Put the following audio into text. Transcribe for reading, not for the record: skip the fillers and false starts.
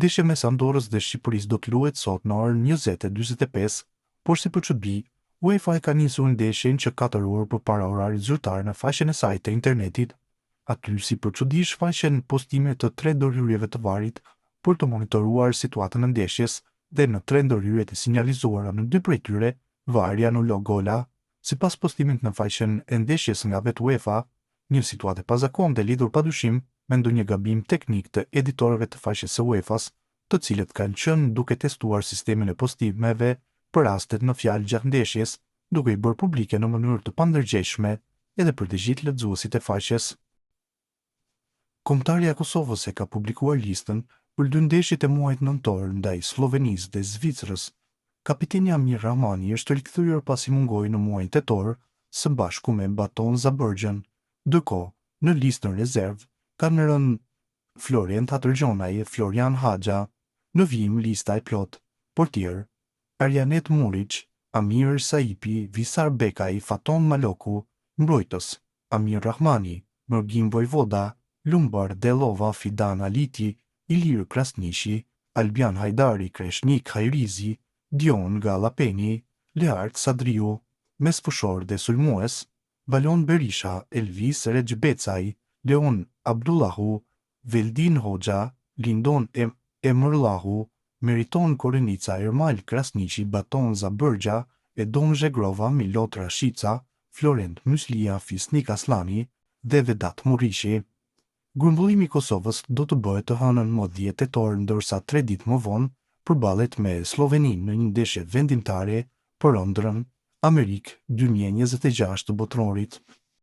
Ndeshja mes Andorrës dhe Shqipërisë do të luhet sot në orën 20:45, por si për çudi, UEFA e ka nisur ndeshjen që 4 orë përpara orarit zyrtar në faqen e saj të internetit. Aty si për çudi shfaqen postime të 3 ndërhyrjeve të VAR-it për të monitoruar situatën e ndeshjes dhe në 3 ndërhyrjet e sinjalizuara në 2 prej tyre, VAR-i anuloi gola. Sipas postimit në faqen e ndeshjes nga vetë UEFA, një situatë e pazakonte lidhur padyshim me ndonjë gabim teknik të editorëve të faqes së UEFA-s, të cilët kanë qenë duke testuar sistemin e postimeve për rastet në fjalë gjatë ndeshjes, duke i bërë publike në mënyrë të pandërgjeshme edhe për të gjithë lexuesit e faqes. Kombëtarja e Kosovës e ka publikuar listën për 2 ndeshjet e muajit nëntor ndaj Slovenisë dhe Zvicrës. Kapiteni Amir Rahmani është rikthyer pasi mungoi në muajin tetor së bashku me Baton Zabërgjën. Ndërkohë, në listën rezervë kanë rënë Florent Hatërgjonaj e Florian Haxha. Në vijim lista e plot: portier Arjanet Murić, Amir Saipi, Visar Bekaj, Faton Maloku; mbrojtës Amir Rahmani, Mërgim Vojvoda, Lumbar Delova, Fidan Aliti, Ilir Krasniqi, Albian Hajdari, Kreshnik Hajrizi, Dion Gallapeni, Leart Sadriu; mesfushor dhe sulmues: Valon Berisha, Elvis Rexhbecaj, Leon Abdullahu, Veldin Hoxha, Lindon Emrllahu, Meriton Korenica, Ermal Krasniqi, Baton Zabërgja, Edom Zhegrova, Milot Rashica, Florent Myslia, Fisnik Aslani dhe Vedat Murishi. Grumbullimi i Kosovës do të bëhet të hënën më 10 tetor, ndërsa 3 ditë më vonë përballet me Sloveninë në një ndeshje vendimtare për ëndrrën Amerikë 2026 të botrorit.